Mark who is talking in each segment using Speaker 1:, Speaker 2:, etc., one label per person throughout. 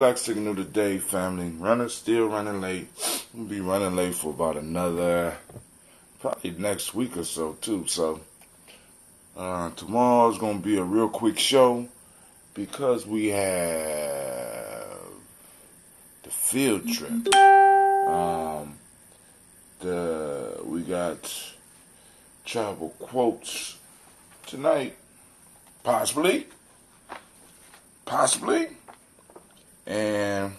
Speaker 1: Black Signal today, family. Still running late. We'll be running late for about another, probably next week or so, too. So, tomorrow's going to be a real quick show because we have the field trip. We got travel quotes tonight. Possibly. And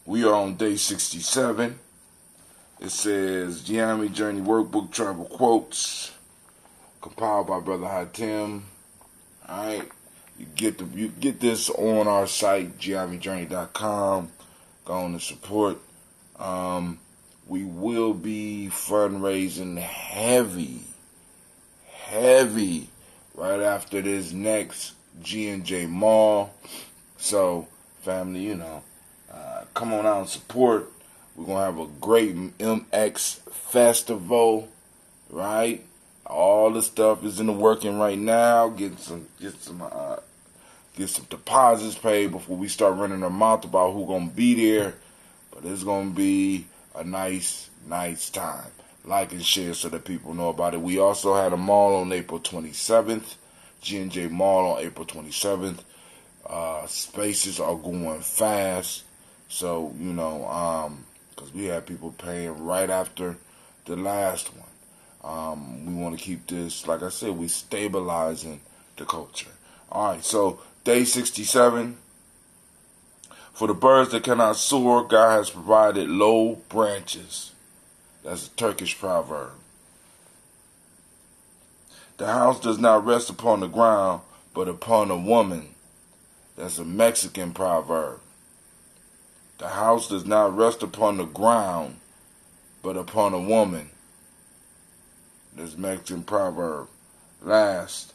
Speaker 1: we are on day 67. It says Ujamaa Journey Workbook Travel Quotes, compiled by Brother Hatim. Alright. You get this on our site, UjamaaJourney.com. Go on and support. We will be fundraising heavy right after this next G&J Mall. So, family, come on out and support. We're going to have a great MX festival, right? All the stuff is in the working right now. Get some deposits paid before we start running our mouth about who's going to be there. But it's going to be a nice time. Like and share so that people know about it. We also had a mall on April 27th. G&J Mall on April 27th. Spaces are going fast. So, because we had people paying right after the last one. We want to keep this, like I said, we stabilizing the culture. Alright, so day 67. For the birds that cannot soar, God has provided low branches. That's a Turkish proverb. The house does not rest upon the ground, but upon a woman. That's a Mexican proverb. The house does not rest upon the ground, but upon a woman. That's a Mexican proverb. Last,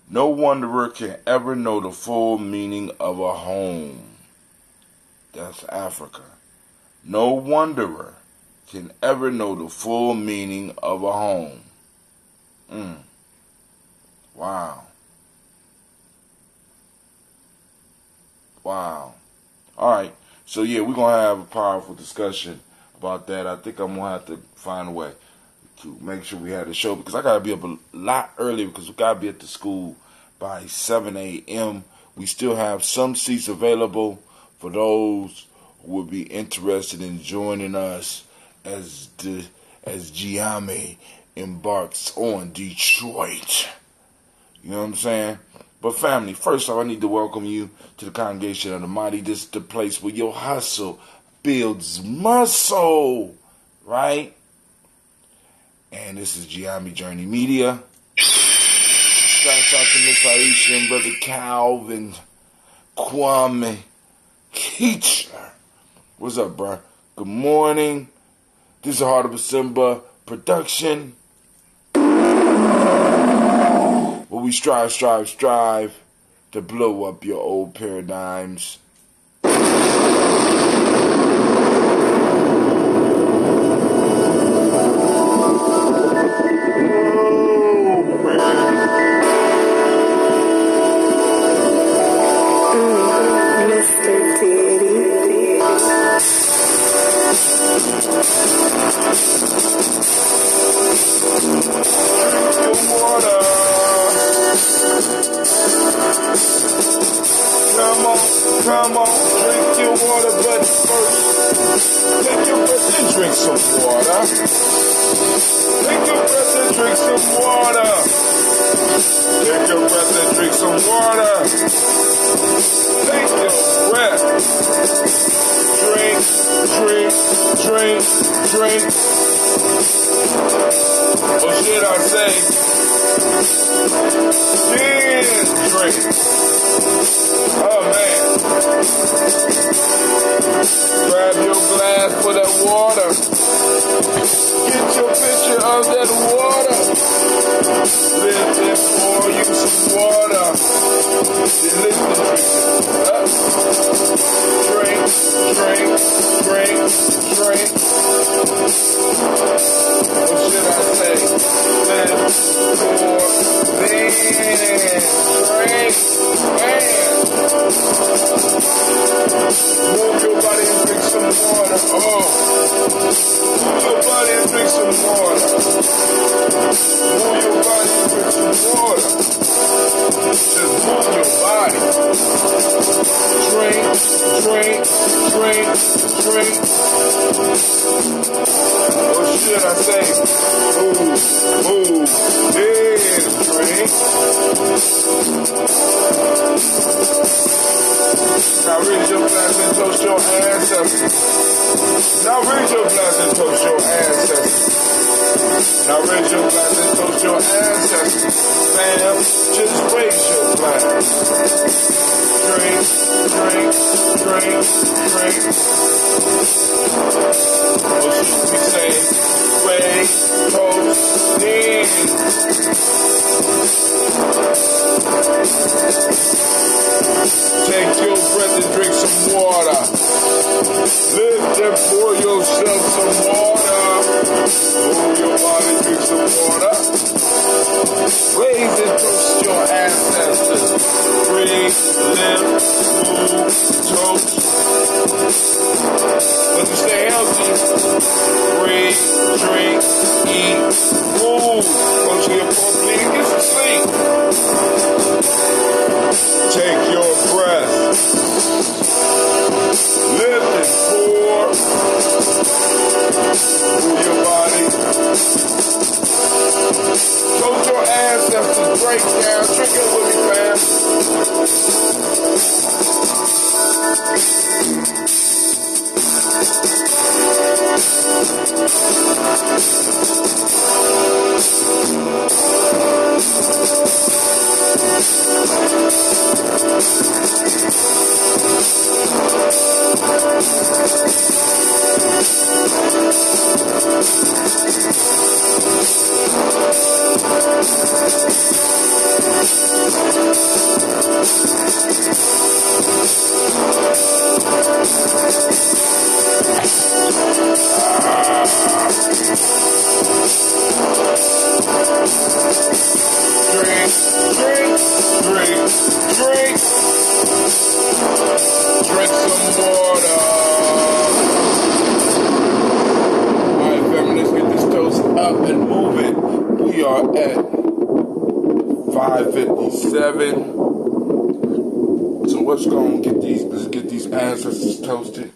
Speaker 1: no wanderer can ever know the full meaning of a home. That's Africa. No wanderer can ever know the full meaning of a home. Wow. Alright. So yeah, we're going to have a powerful discussion about that. I think I'm going to have to find a way to make sure we have the show, because I got to be up a lot earlier because we got to be at the school by 7 a.m. We still have some seats available for those who would be interested in joining us as Ujamaa embarks on Detroit. You know what I'm saying? But family, first off, I need to welcome you to the Congregation of the Mighty. This is the place where your hustle builds muscle, right? And this is Ujamaa Journey Media. Shouts out to Miss Aisha and Brother Calvin, Kwame, Keacher. What's up, bro? Good morning. This is a Heart of December production. Where we strive to blow up your old paradigms. Come on, drink your water, but first, take your breath and drink some water. Take your breath and drink some water. Take your breath and drink some water. Take your breath. Drink. Or should I say, drink. Oh man. Grab your glass for that water. Get your picture of that water. Let them pour you some water. Drink. What should I say? Let's pour this. Drink. Man. drink. Or should I say, move, and drink. Now raise your glass and toast your ancestors. Now raise your glass and toast your ancestors. Now raise your glass and toast your ancestors. Fam, just raise your glass. Drink, drink, drink, drink. Or should we say, raise, toast, in. Take your breath and drink some water. Lift and pour yourself some water. Move your body, drink some water. Raise and toast your ancestors. Breathe, live, move, toast. But to stay healthy, breathe, drink, eat, move. Go to your properly and get some sleep. Take your breath. Lift and pour. Move your body. Toast your ancestors. Break down. Drink it with me, fam. Drink some water. Alright, family, let's get this toast up and move it. We are at 5:57. So let's go and get these ancestors toasted.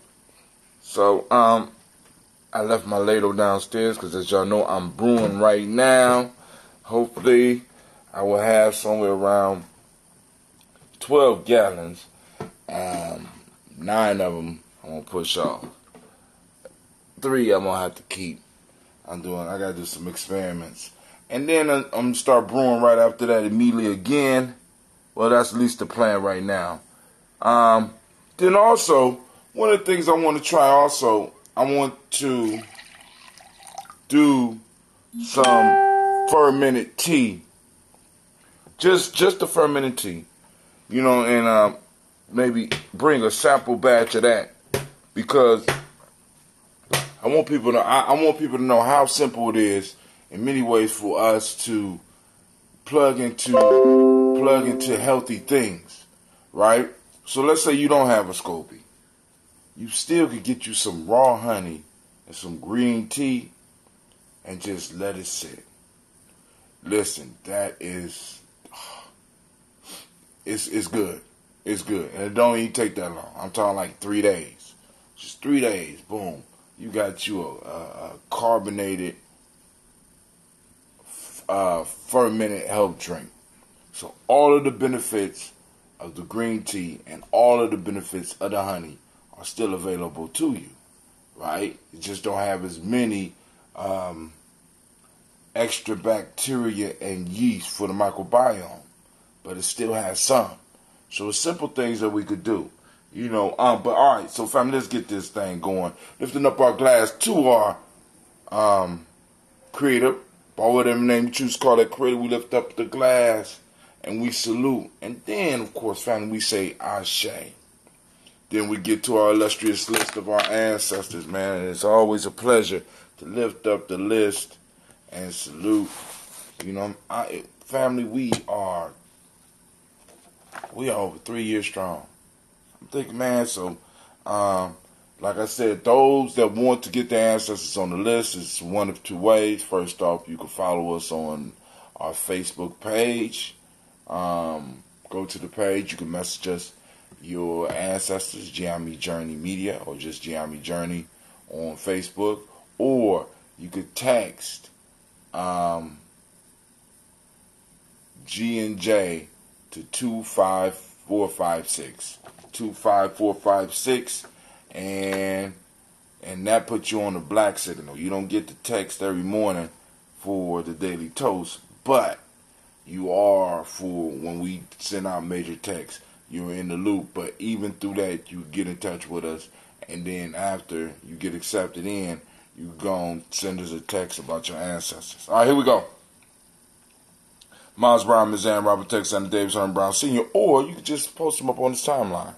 Speaker 1: So, I left my ladle downstairs because, as y'all know, I'm brewing right now. Hopefully, I will have somewhere around 12 gallons. 9 of them I'm going to push off. 3 I'm going to have to keep. I got to do some experiments. And then I'm going to start brewing right after that immediately again. Well, that's at least the plan right now. Then also, one of the things I want to try also, I want to do some fermented tea. Just the fermented tea. You know, and maybe bring a sample batch of that, because I want people to know how simple it is in many ways for us to plug into healthy things, right? So let's say you don't have a SCOBY. You still could get you some raw honey and some green tea and just let it sit. Listen, that is, it's good. It's good. And it don't even take that long. I'm talking like 3 days. Just 3 days. Boom. You got you a carbonated, fermented health drink. So all of the benefits of the green tea and all of the benefits of the honey are still available to you, right? You just don't have as many extra bacteria and yeast for the microbiome, but it still has some. So it's simple things that we could do, you know. But all right, so family, let's get this thing going. Lifting up our glass to our creator, by whatever name you choose to call that creator. We lift up the glass and we salute, and then of course, family, we say Ashe. Then we get to our illustrious list of our ancestors, man. And it's always a pleasure to lift up the list and salute. You know, family, we are over 3 years strong. I'm thinking, man, so, like I said, those that want to get their ancestors on the list is one of 2 ways. First off, you can follow us on our Facebook page. Go to the page. You can message us your ancestors, Ujamaa Journey Media, or just Ujamaa Journey on Facebook, or you could text G and J to 25456, 25456, and that puts you on the black signal. You don't get the text every morning for the Daily Toast, but you are for when we send out major texts. You're in the loop, but even through that, you get in touch with us, and then after you get accepted in, you go and send us a text about your ancestors. All right, here we go. Miles Brown, Mizan, Robert Tex, and Davis, Herman Brown Sr., or you can just post them up on this timeline.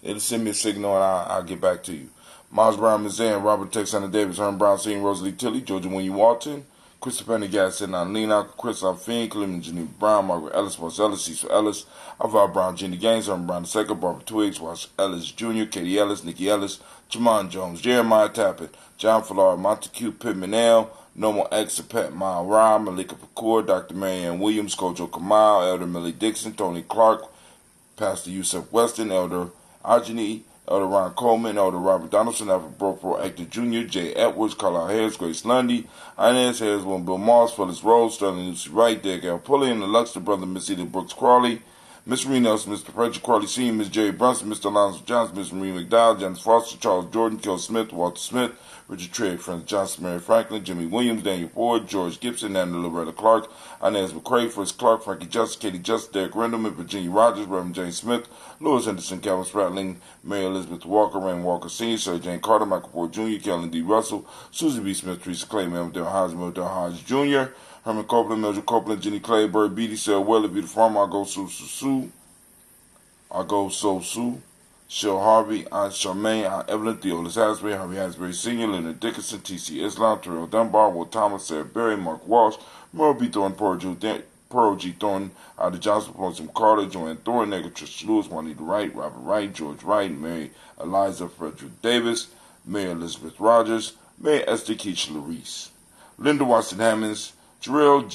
Speaker 1: It'll send me a signal, and I'll get back to you. Miles Brown, Mizan, Robert Tex, and Davis, Herman Brown Sr., Rosalie Tilley, Georgia William Walton, Christopher Pendergast, Sidney Lena, Chris Alfine, Clement Janine Brown, Margaret Ellis, Marcus Ellis, Cecil Ellis, Alvar Brown, Jenny Gaines, Herman Brown II, Barbara Twiggs, Wash Ellis Jr., Katie Ellis, Nikki Ellis, Jamon Jones, Jeremiah Tappet, John Fallard, Montague Pittman L., Normal X, Pet Mile Ra, Malika Pakur, Dr. Marianne Williams, Kojo Kamal, Elder Millie Dixon, Tony Clark, Pastor Yusuf Weston, Elder Ajani, Elder Ron Coleman, Elder Robert Donaldson, Alfred Pro Actor Jr., Jay Edwards, Carlisle Harris, Grace Lundy, Inez Harris, Bill Moss, Phyllis Rose, Sterling Lucy Wright, Derek L. Pulley, and the Luxor brother, Miss Edith Brooks Crawley, Miss Marie Nelson, Mr. Patrick Crawley Sr., Miss Jerry Brunson, Mr. Alonzo Johnson, Miss Marie McDowell, Janice Foster, Charles Jordan, Kel Smith, Walter Smith, Richard Trigg, Francis Johnson, Mary Franklin, Jimmy Williams, Daniel Ford, George Gibson, Anna Loretta Clark, Inez McCrae, Fritz Clark, Frankie Justice, Katie Justice, Derek Rendelman, Virginia Rogers, Reverend James Smith, Louis Henderson, Calvin Spratling, Mary Elizabeth Walker, Rain Walker Sr., Sir Jane Carter, Michael Ford Jr., Kellen D. Russell, Susie B. Smith, Teresa Clay, Melville Hodge, Melville Hodge Jr., Herman Copeland, Mildred Copeland, Jenny Clay, Bird Beatty, Sarah Weller, Beauty Farmer, I go So Sue, Shell Harvey, Aunt Charmaine, Aunt Evelyn, Theolis Hasbury, Harvey Hasbury Sr., Leonard Dickinson, T.C. Islam, Terrell Dunbar, Will Thomas, Sarah Berry, Mark Walsh, Merle B. Thornton, Pearl G. Thornton, Ida Johnson, Florence Carter, Joanne Thornton, Edgar Trish Lewis, Juanita Wright, Robert Wright, George Wright, Mary Eliza Frederick Davis, Mary Elizabeth Rogers, Mary Esther Keach Larice, Linda Watson Hammonds, Jarrell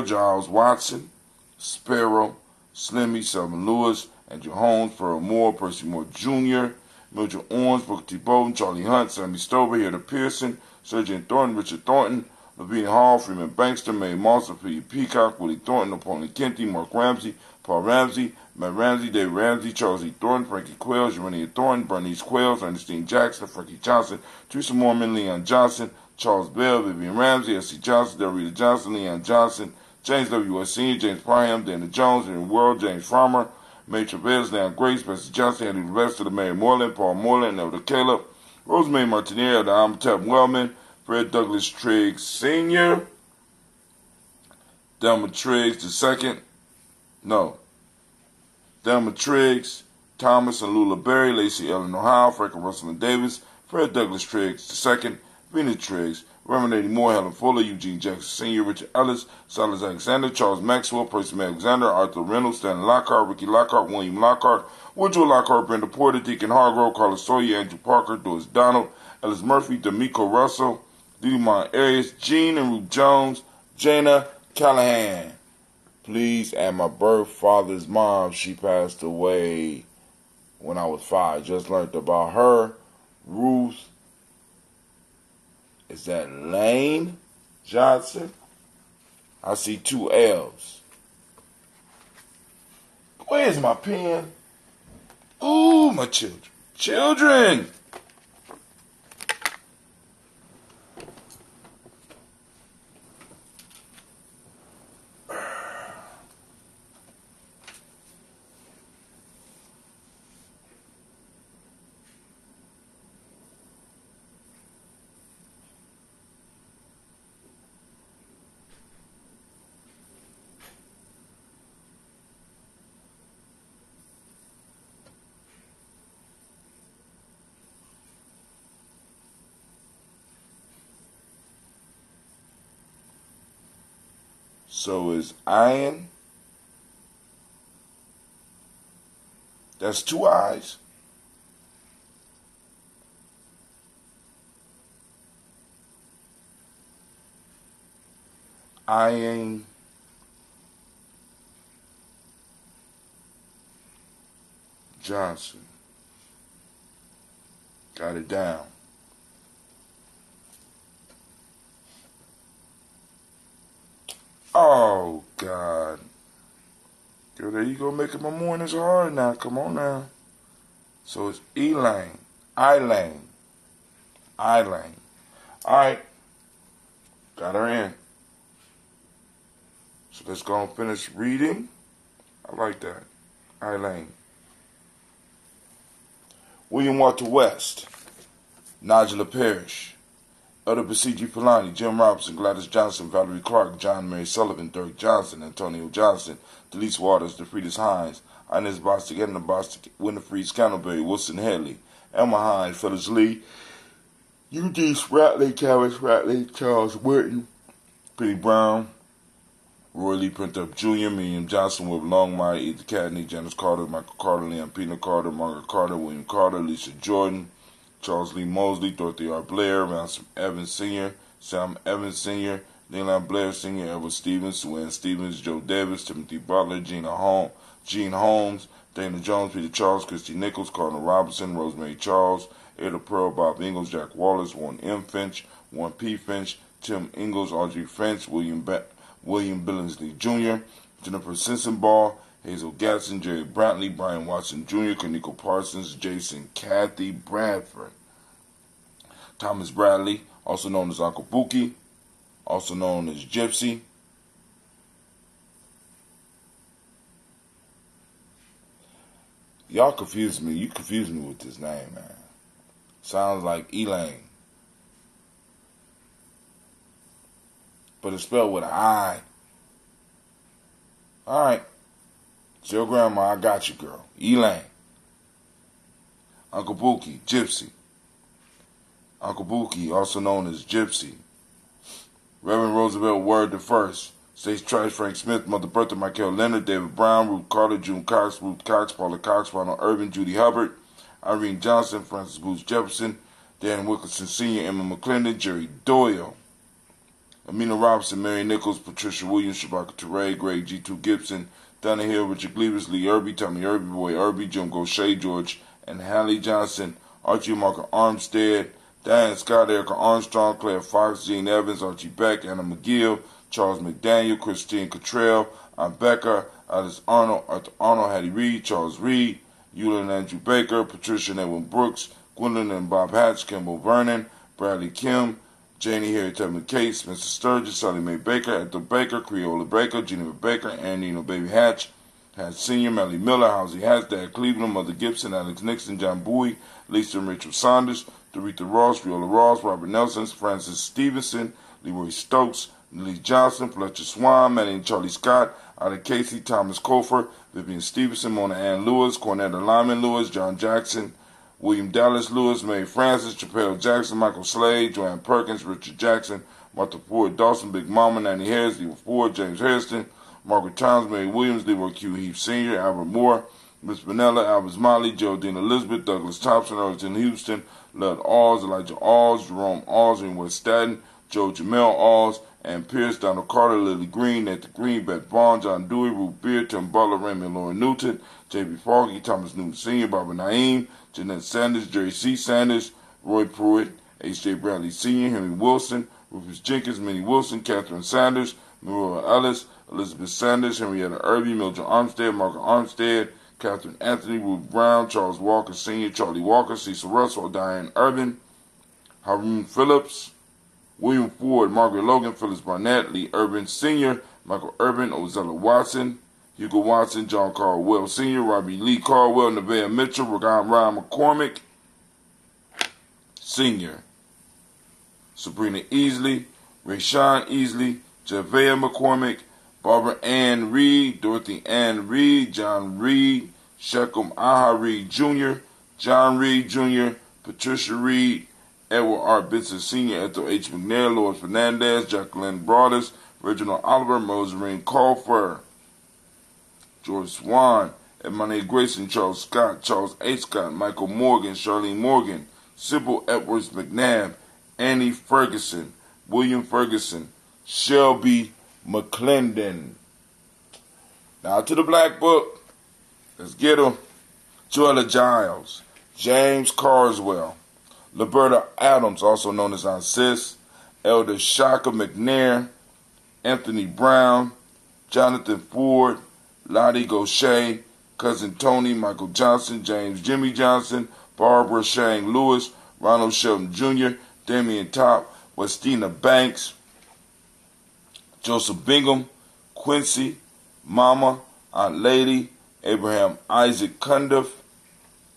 Speaker 1: Giles Watson, Sparrow, Slimmy, Selvin Lewis, Andrew Holmes, Pearl Moore, Percy Moore Jr., Mildred Owens, Booker T. Bolton, Charlie Hunt, Sammy Stover, Hilda Pearson, Sergeant Thornton, Richard Thornton, Lavinia Hall, Freeman Bankster, May Moss, Ophelia Peacock, Willie Thornton, Napoleon Kenty, Mark Ramsey, Paul Ramsey, Matt Ramsey, Dave Ramsey, Charles E. Thornton, Frankie Quails, Urania Thornton, Bernice Quails, Ernestine Jackson, Frankie Johnson, Teresa Mormon, Leon Johnson, Charles Bell, Vivian Ramsey, S.C. Johnson, Delrita Johnson, Leon Johnson, James W. S. Sr., James Parham, Dana Jones, Henry World, James Farmer, May Travis, Leon Grace, Bessie Johnson, Henry Lester, the Mary Moreland, Paul Moreland, Elder Caleb, Rosemary Martinez, Elder Amitep Wellman, Fred Douglas Triggs Sr., Delma Triggs II, Delma Triggs, Thomas and Lula Berry, Lacey Eleanor Howe, Franklin Russell and Davis, Fred Douglas Triggs II, Vena Triggs, Reverend Eddie Moore, Helen Fuller, Eugene Jackson Sr., Richard Ellis, Silas Alexander, Charles Maxwell, Percy Alexander, Arthur Reynolds, Stanley Lockhart, Ricky Lockhart, William Lockhart, Woodrow Lockhart, Brenda Porter, Deacon Hargrove, Carlos Sawyer, Andrew Parker, Doris Donald, Ellis Murphy, D'Amico Russell, Didi Mon Arias, Jean and Ruth Jones, Jana Callahan. Please, at my birth father's mom, she passed away when I was 5. Just learned about her. Ruth, is that Lane Johnson? I see 2 L's. Where's my pen? Ooh, my children. Children! So is iron. That's 2 I's. Iron. Johnson. Got it down. Oh, God. Girl, there you go, making my mornings hard now. Come on now. So it's Elaine. Elaine. Elaine. All right. Got her in. So let's go and finish reading. I like that. Elaine. William Walter West. Nigella Parrish. Elder Basiji Polani, Jim Robinson, Gladys Johnson, Valerie Clark, John Mary Sullivan, Dirk Johnson, Antonio Johnson, Delise Waters, DeFridas Hines, Inez Bostic, Edna Bostic, Winifred Scantleberry, Wilson Headley, Emma Hines, Phyllis Lee, U.D. Spratley, Calvin Spratley, Charles Whitten, Penny Brown, Roy Lee Printup Jr., Miriam Johnson, Will Longmire, Edith Cadney, Janice Carter, Michael Carter, Leon Pina Carter, Margaret Carter, William Carter, Lisa Jordan, Charles Lee Mosley, Dorothy R. Blair, Ransom Evans Sr., Sam Evans Sr., Leland Blair Sr., Edward Stevens, Sue Ann Stevens, Joe Davis, Timothy Butler, Gene Holmes, Dana Jones, Peter Charles, Christy Nichols, Cardinal Robinson, Rosemary Charles, Ada Pearl, Bob Ingalls, Jack Wallace, Warren M. Finch, Warren P. Finch, Tim Ingalls, Audrey Finch, William Billingsley Jr., Jennifer Sensenbaugh, Hazel Gatson, Jerry Brantley, Brian Watson Jr., Kaniko Parsons, Jason Kathy Bradford, Thomas Bradley, also known as Uncle Buki, also known as Gypsy. Y'all confuse me. You confuse me with this name, man. Sounds like Elaine. But it's spelled with an I. Alright. It's your grandma, I got you, girl. Elaine. Uncle Buki, Gypsy. Uncle Buki, also known as Gypsy. Reverend Roosevelt Word the First. Stacy Trice, Frank Smith, Mother Bertha, Michael Leonard, David Brown, Ruth Carter, June Cox, Ruth Cox, Paula Cox, Ronald Irvin, Judy Hubbard, Irene Johnson, Francis Booth Jefferson, Dan Wilkinson Sr., Emma McClendon, Jerry Doyle, Amina Robinson, Mary Nichols, Patricia Williams, Shabaka Toure, Greg G2 Gibson, Donna Hill, Richard Gleavis, Lee Irby, Tommy Irby, Roy Irby, Jim Gaucher, George and Hallie Johnson, Archie Marker Armstead, Diane Scott, Erica Armstrong, Claire Fox, Gene Evans, Archie Beck, Anna McGill, Charles McDaniel, Christine Cottrell, Ann Becker, Alice Arnold, Arthur Arnold, Hattie Reed, Charles Reed, Eula and Andrew Baker, Patricia and Edwin Brooks, Gwendolyn and Bob Hatch, Kimball Vernon, Bradley Kim, Janie Harriet Tubman Kate, Spencer Sturgis, Sally Mae Baker, Ethel Baker, Creola Baker, Geneva Baker, Annie Baby Hatch, Hatch Sr., Melly Miller, Housie Hatch, Dad Cleveland, Mother Gibson, Alex Nixon, John Bowie, Lisa and Rachel Saunders, Doretha Ross, Viola Ross, Robert Nelson, Francis Stevenson, Leroy Stokes, Lee Johnson, Fletcher Swan, Manny and Charlie Scott, Ida Casey, Thomas Cofer, Vivian Stevenson, Mona Ann Lewis, Cornetta Lyman Lewis, John Jackson, William Dallas Lewis, Mary Francis, Chappelle Jackson, Michael Slade, Joanne Perkins, Richard Jackson, Martha Ford Dawson, Big Mama, Nanny Harris, Leroy Ford, James Harrison, Margaret Towns, Mary Williams, Leroy Q. Heath Sr., Albert Moore, Miss Vanilla, Albert Molly, Geraldine Elizabeth, Douglas Thompson, Earlton Houston, Lud Alls, Elijah Alls, Jerome Alls, and West Staten, Joe Jamel Alls, Ann Pierce, Donald Carter, Lily Green, Nathan Green, Beth Vaughn, John Dewey, Ruth Beard, Tim Butler, Raymond Lauren Newton, J.B. Foggy, Thomas Newton Sr., Barbara Naeem, Jeanette Sanders, Jerry C. Sanders, Roy Pruitt, H.J. Bradley Sr., Henry Wilson, Rufus Jenkins, Minnie Wilson, Catherine Sanders, Maria Ellis, Elizabeth Sanders, Henrietta Irby, Mildred Armstead, Margaret Armstead, Catherine Anthony, Ruth Brown, Charles Walker Sr., Charlie Walker, Cecil Russell, Diane Urban, Haroon Phillips, William Ford, Margaret Logan, Phyllis Barnett, Lee Urban Sr., Michael Urban, Ozella Watson, Hugo Watson, John Caldwell Sr., Robbie Lee Caldwell, Nevaeh Mitchell, Ryan McCormick Sr., Sabrina Easley, Rayshawn Easley, Javea McCormick, Barbara Ann Reed, Dorothy Ann Reed, John Reed, Shechem Aha Reed Jr., John Reed Jr., Patricia Reed, Edward R. Benson Sr., Ethel H. McNair, Lois Fernandez, Jacqueline Broadus, Reginald Oliver, Roserine Colfer, George Swan, Edmond Grayson, Charles Scott, Charles A. Scott, Michael Morgan, Charlene Morgan, Sybil Edwards McNabb, Annie Ferguson, William Ferguson, Shelby McClendon. Now to the Black Book. Let's get them. Joella Giles, James Carswell, Liberta Adams, also known as Ancestor, Elder Shaka McNair, Anthony Brown, Jonathan Ford, Lottie Gaucher, Cousin Tony, Michael Johnson, James Jimmy Johnson, Barbara Shang Lewis, Ronald Shelton Jr., Damian Top, Westina Banks, Joseph Bingham, Quincy, Mama, Aunt Lady, Abraham Isaac Cundiff,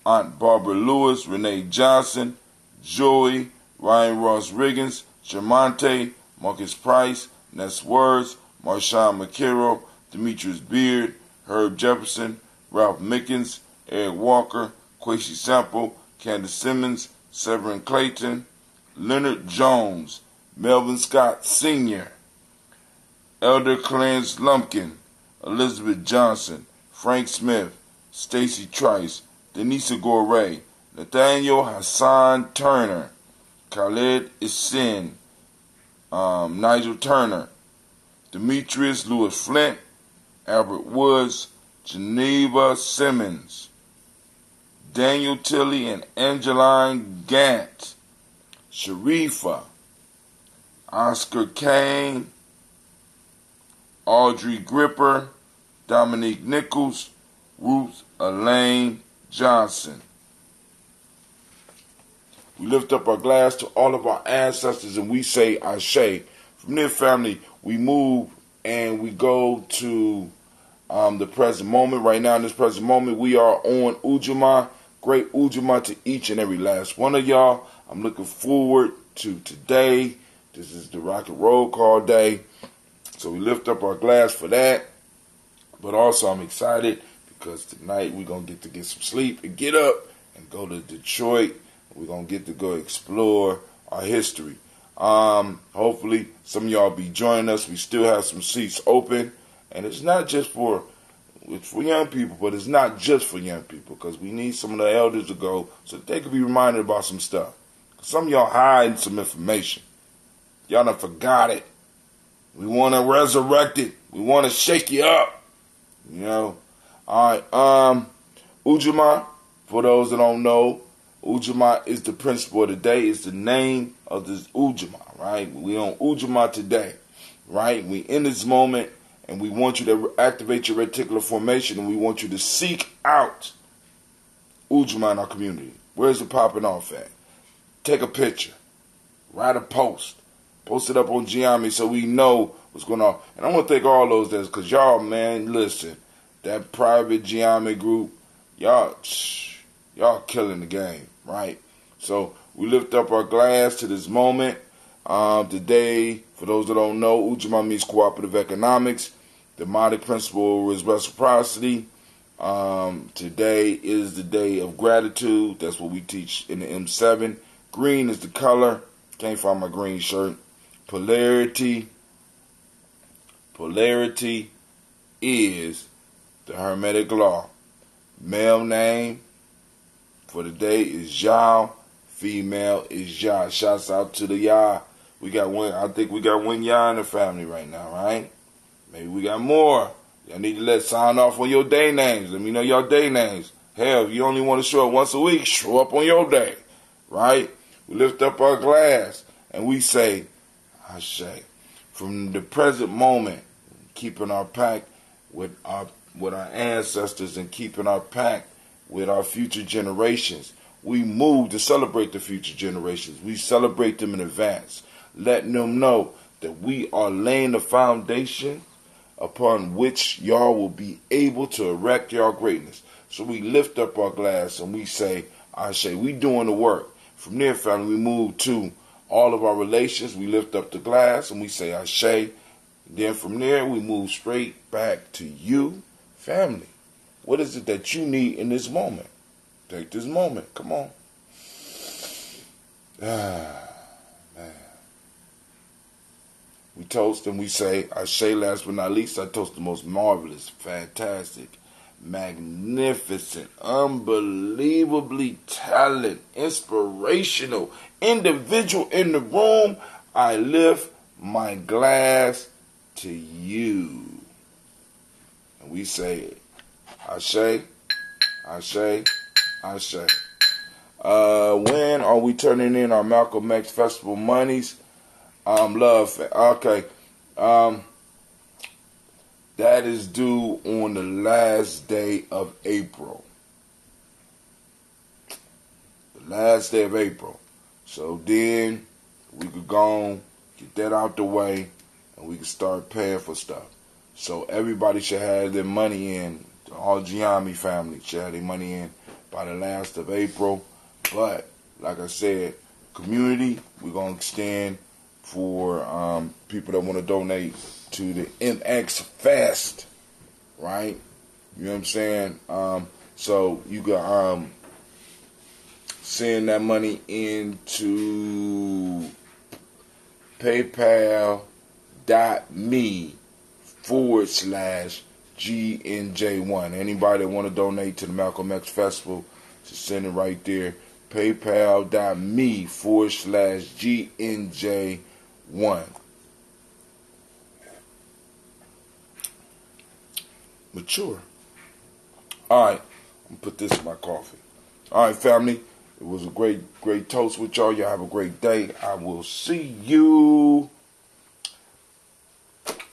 Speaker 1: Aunt Barbara Lewis, Renee Johnson, Joey, Ryan Ross Riggins, Jermonte, Marcus Price, Ness Words, Marshawn McCarroll, Demetrius Beard, Herb Jefferson, Ralph Mickens, Eric Walker, Quasi Sample, Candace Simmons, Severin Clayton, Leonard Jones, Melvin Scott Sr., Elder Clarence Lumpkin, Elizabeth Johnson, Frank Smith, Stacy Trice, Denisa Gore, Nathaniel Hassan Turner, Khaled Isin, Nigel Turner, Demetrius Lewis Flint, Albert Woods, Geneva Simmons, Daniel Tilley and Angeline Gant, Sharifa, Oscar Kane, Audrey Gripper, Dominique Nichols, Ruth Elaine Johnson. We lift up our glass to all of our ancestors and we say Ashe. From their family, we move and we go to the present moment. Right now, in this present moment, we are on Ujamaa. Great Ujamaa to each and every last one of y'all. I'm looking forward to today. This is the Rock and Roll Call Day. So we lift up our glass for that. But also I'm excited because tonight we're going to get some sleep and get up and go to Detroit. We're going to get to go explore our history. Hopefully some of y'all be joining us. We still have some seats open. And it's not just for, it's for young people, but it's not just for young people because we need some of the elders to go so that they can be reminded about some stuff. Some of y'all hiding some information. Y'all done forgot it. We want to resurrect it. We want to shake you up. You know? Alright, Ujamaa, for those that don't know, Ujamaa is the principle of the day. It's the name of this Ujamaa, right? We on Ujamaa today, right? We in this moment, and we want you to activate your reticular formation, and we want you to seek out Ujamaa in our community. Where's it popping off at? Take a picture. Write a post. Post it up on Ujamaa so we know what's going on. And I want to thank all those that's, because y'all, man, listen, that private Ujamaa group, y'all killing the game, right? So we lift up our glass to this moment. Today, for those that don't know, Ujamaa means cooperative economics. The demonic principle is reciprocity. Today is the day of gratitude. That's what we teach in the M7. Green is the color. Can't find my green shirt. Polarity is the Hermetic law. Male name for the day is Yao. Female is Ya. Shouts out to the Ya. We got one. I think we got one Ya in the family right now, right? Maybe we got more. Y'all need to sign off on your day names. Let me know your day names. Hell, if you only want to show up once a week, show up on your day, right? We lift up our glass and we say, Ashe. From the present moment, keeping our pact with our ancestors and keeping our pact with our future generations. We move to celebrate the future generations. We celebrate them in advance, letting them know that we are laying the foundation upon which y'all will be able to erect your greatness. So we lift up our glass and we say, Ashe, we doing the work. From there, family, we move to all of our relations. We lift up the glass and we say, Ashe. Then from there, we move straight back to you, family. What is it that you need in this moment? Take this moment. Come on. Man. We toast and we say, Ashe, last but not least, I toast the most marvelous, fantastic, magnificent, unbelievably talented, inspirational individual in the room. I lift my glass to you. And we say, Ashe, Ashe, I say. When are we turning in our Malcolm X Festival monies? Love. Okay. That is due on the last day of April. The last day of April. So then we could go on, get that out the way, and we can start paying for stuff. So everybody should have their money in. The all Ujamaa family should have their money in by the last of April. But like I said, community, we're gonna extend for people that want to donate to the MX Fest, right? You know what I'm saying? So you can send that money into paypal.me/GNJ1. Anybody that want to donate to the Malcolm X Festival, just send it right there. paypal.me/GNJ1. Mature. Alright, I'm gonna put this in my coffee. Alright, family. It was a great toast with y'all. Y'all have a great day. I will see you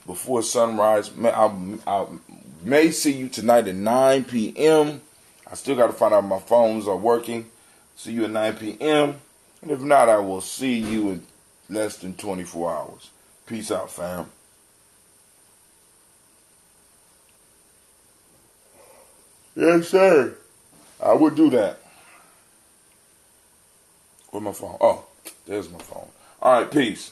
Speaker 1: before sunrise. I may see you tonight at 9 p.m. I still got to find out if my phones are working. See you at 9 p.m. And if not, I will see you in less than 24 hours. Peace out, fam. Yes, sir. I would do that. Where's my phone? Oh, there's my phone. All right, peace.